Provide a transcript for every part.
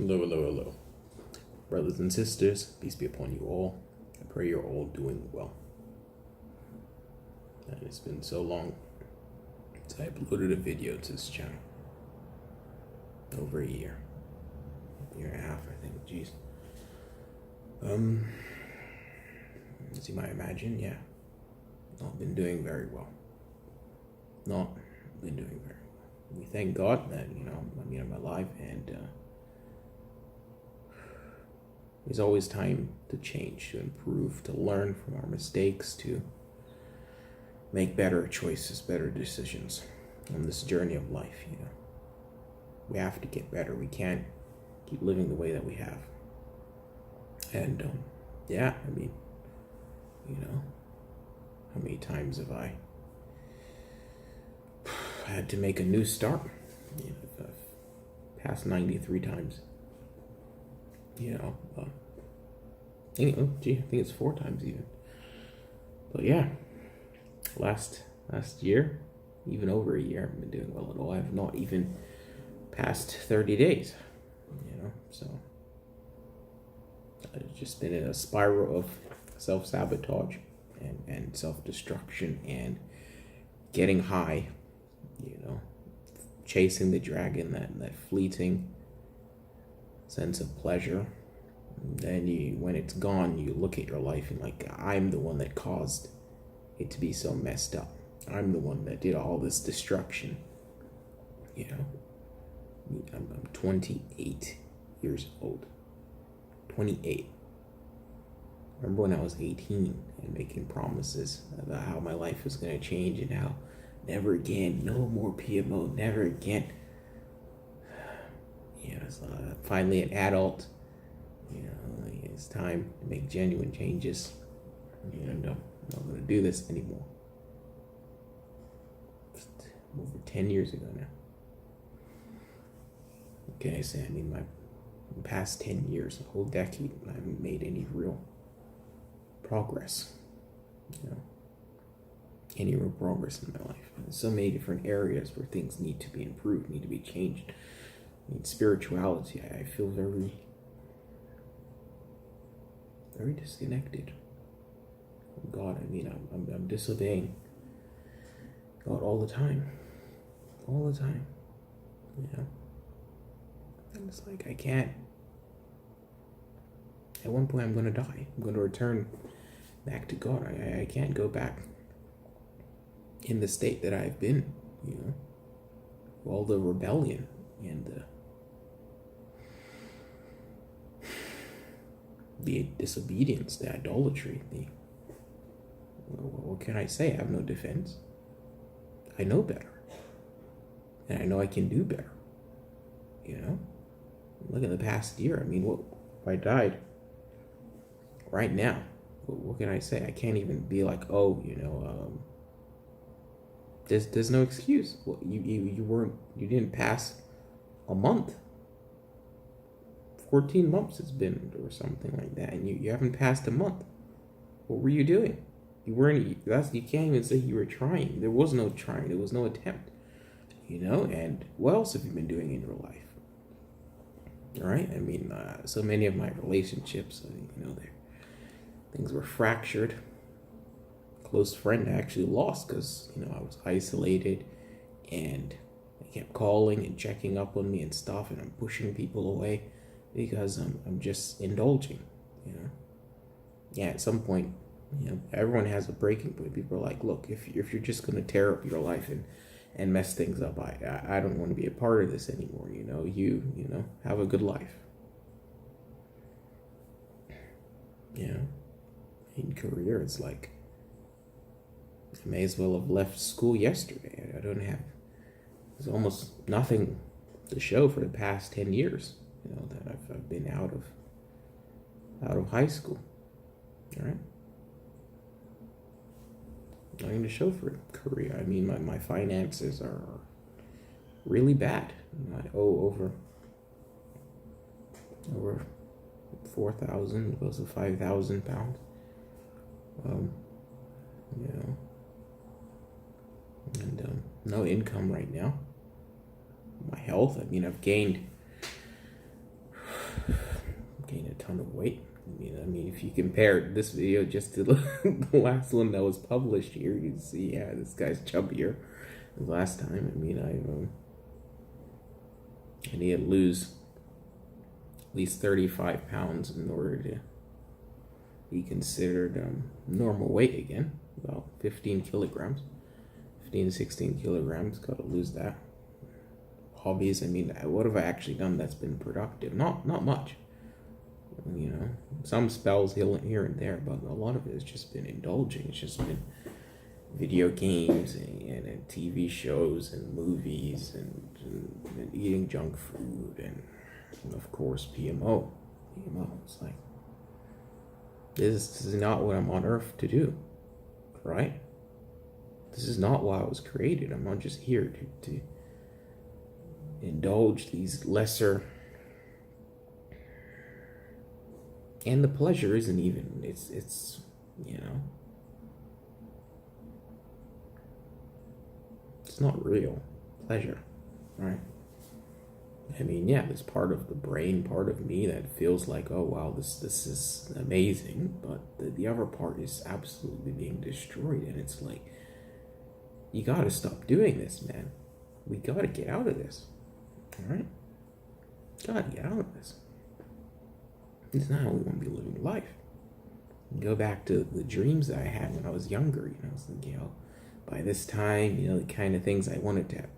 Hello, hello, hello. Brothers and sisters, peace be upon you all. I pray you're all doing well. And it's been so long since I uploaded a video to this channel. Over a year. Year and a half, I think. Jeez. As you might imagine, yeah. Not been doing very well. Not been doing very well. We thank God that, I'm alive, and there's always time to change, to improve, to learn from our mistakes, to make better choices, better decisions on this journey of life, We have to get better. We can't keep living the way that we have. And, how many times have I had to make a new start? I've passed 93 times. I think it's 4 times even. But yeah, last year, even over a year, I've been doing well at all. I have not even passed 30 days, so I've just been in a spiral of self-sabotage and self-destruction and getting high, chasing the dragon, that fleeting sense of pleasure. Then when it's gone, you look at your life and I'm the one that caused it to be so messed up. I'm the one that did all this destruction. I'm 28 years old. 28. Remember when I was 18 and making promises about how my life was going to change and how never again, no more PMO, never again. Finally an adult. It's time to make genuine changes. I'm not going to do this anymore. Over 10 years ago now. What can I say? My past 10 years, a whole decade, I haven't made any real progress. Any real progress in my life. There's so many different areas where things need to be improved, need to be changed. Spirituality, I feel very disconnected from God. I'm disobeying God all the time. And it's I can't. At one point, I'm going to die. I'm going to return back to God. I can't go back in the state that I've been, all the rebellion and the disobedience, the idolatry, what can I say? I have no defense. I know better. And I know I can do better. Look at the past year. What if I died right now? What can I say? I can't even be there's no excuse. Well, you didn't pass a month. 14 months it's been, or something like that, and you haven't passed a month. What were you doing? You can't even say you were trying. There was no trying. There was no attempt. And what else have you been doing in your life? All right. So many of my relationships, things were fractured. Close friend I actually lost because I was isolated, and they kept calling and checking up on me and stuff, and I'm pushing people away because I'm just indulging. Yeah, at some point, everyone has a breaking point. People are like, look, if you're just going to tear up your life and mess things up, I don't want to be a part of this anymore. You have a good life. In career, it's I may as well have left school yesterday. There's almost nothing to show for the past 10 years, that I've been out of high school. All right. Nothing to show for a career. My finances are really bad. I owe over 4,000, close to 5,000 pounds. And no income right now. My health, I've gained ton of weight. I mean, if you compare this video just to the last one that was published here, you can see, yeah, this guy's chubbier than last time. I mean, I need to lose at least 35 pounds in order to be considered normal weight again. About 15 kilograms, 15 to 16 kilograms. Got to lose that. Hobbies. I mean, what have I actually done that's been productive? Not much. You know, some spells here and there, but a lot of it has just been indulging. It's just been video games and TV shows and movies and eating junk food and of course PMO. It's like, this is not what I'm on earth to do, right? This is not why I was created. I'm not just here to indulge these lesser. And the pleasure isn't even, it's you know, it's not real pleasure, right? I mean, yeah, there's part of the brain, part of me that feels like, oh, wow, this is amazing. But the other part is absolutely being destroyed. And it's like, you got to stop doing this, man. We got to get out of this, all right? Got to get out of this. It's not how we want to be living life. Go back to the dreams that I had when I was younger. You know, I was thinking, by this time, you know, the kind of things I wanted to have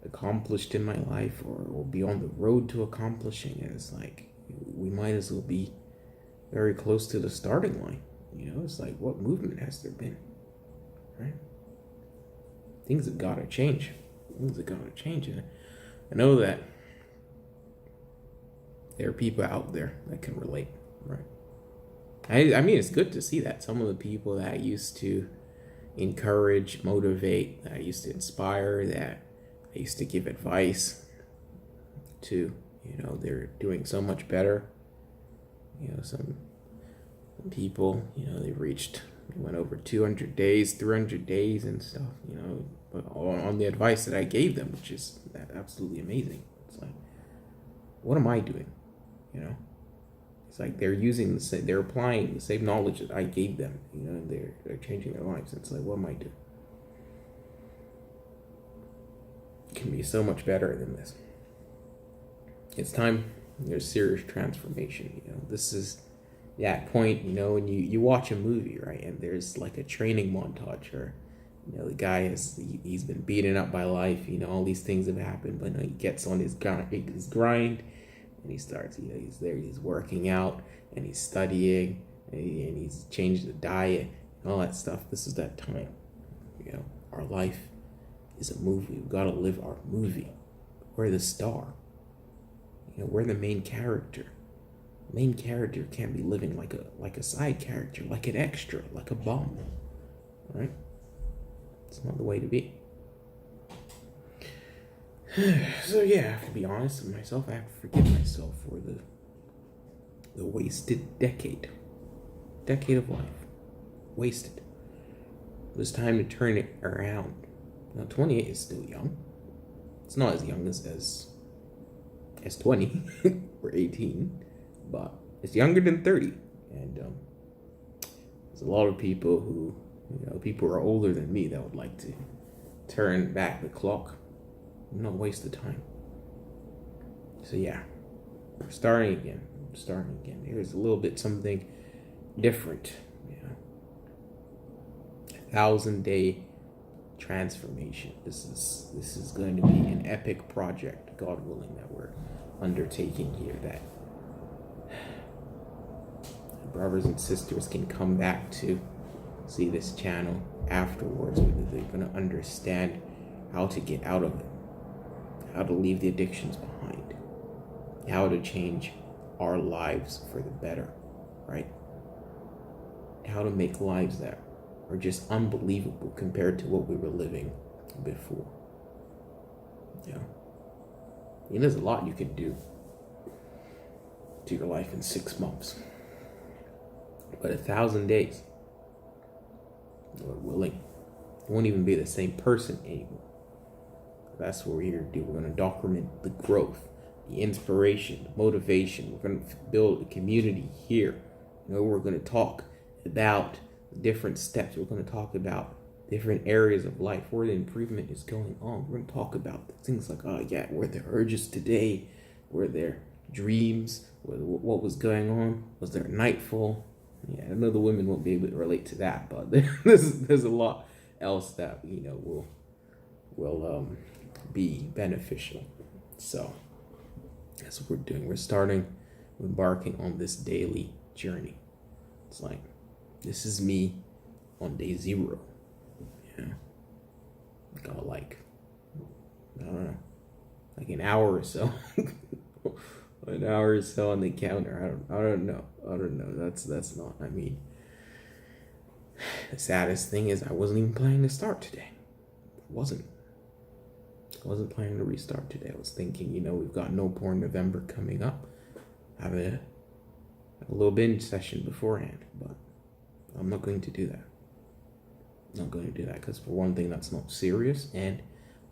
accomplished in my life or be on the road to accomplishing. And it's like, we might as well be very close to the starting line. You know, it's like, what movement has there been? Right? Things have got to change. Things have got to change. And I know that there are people out there that can relate, right? I mean, it's good to see that some of the people that I used to encourage, motivate, that I used to inspire, that I used to give advice to, you know, they're doing so much better. You know, some people, you know, they went over 200 days, 300 days and stuff, you know, but on the advice that I gave them, which is absolutely amazing. It's like, what am I doing? You know, it's like they're they're applying the same knowledge that I gave them, you know, and they're changing their lives. It's like, what am I doing? It can be so much better than this. It's time there's serious transformation. You know, this is that point, you know, when you watch a movie, right, and there's like a training montage, or, you know, the guy he's been beaten up by life, you know, all these things have happened, but he gets on his grind. And he starts, you know, he's working out and he's studying and he's changed the diet and all that stuff. This is that time. You know, our life is a movie. We've got to live our movie. We're the star. You know, we're the main character. The main character can't be living like a side character, like an extra, like a bum. Right? It's not the way to be. So yeah, I have to be honest with myself. I have to forgive myself for the wasted decade of life. Wasted. It was time to turn it around. Now 28 is still young. It's not as young as 20 or 18, but it's younger than 30. And there's a lot of people who, you know, people who are older than me that would like to turn back the clock. Not waste the time. So yeah, we're starting again. Here's a little bit something different. You know, 1,000-day transformation. This is going to be an epic project, God willing, that we're undertaking here. That brothers and sisters can come back to see this channel afterwards, whether they're going to understand how to get out of it, how to leave the addictions behind, how to change our lives for the better, right? How to make lives that are just unbelievable compared to what we were living before. You know, there's a lot you can do to your life in 6 months, but 1,000 days, Lord willing, you won't even be the same person anymore. That's what we're here to do. We're going to document the growth, the inspiration, the motivation. We're going to build a community here. We're going to talk about different steps. We're going to talk about different areas of life where the improvement is going on. We're going to talk about things like, oh yeah, were there urges today? Were there dreams? What was going on? Was there nightfall? Yeah, I know the women won't be able to relate to that, but there's a lot else that will be beneficial. So that's what we're doing. We're embarking on this daily journey. It's like, this is me on day 0. Yeah, got like, I don't know, like an hour or so. An hour or so on the counter. I don't know. That's not. I mean, the saddest thing is I wasn't even planning to start today. I wasn't planning to restart today. I was thinking, we've got No Porn November coming up. Have a little binge session beforehand, but I'm not going to do that. Not going to do that because, for one thing, that's not serious, and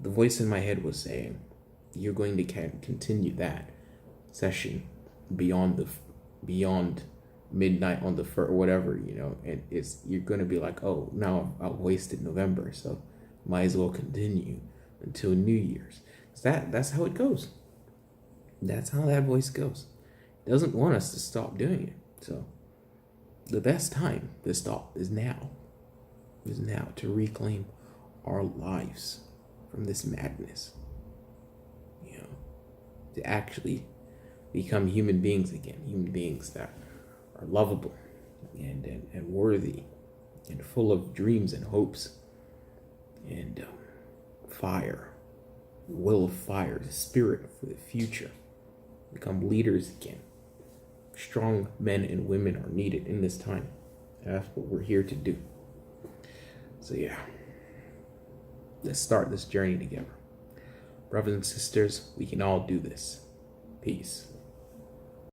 the voice in my head was saying, you're going to continue that session beyond midnight on the first, whatever, and you're going to be like, oh, now I've wasted November, so might as well continue until New Year's. That's how it goes. That's how that voice goes. It doesn't want us to stop doing it. So the best time to stop is now. To reclaim our lives from this madness. To actually become human beings again. Human beings that are lovable and worthy and full of dreams and hopes and fire, will of fire, the spirit for the future. Become leaders again. Strong men and women are needed in this time. That's what we're here to do. So yeah, let's start this journey together. Brothers and sisters, we can all do this. Peace.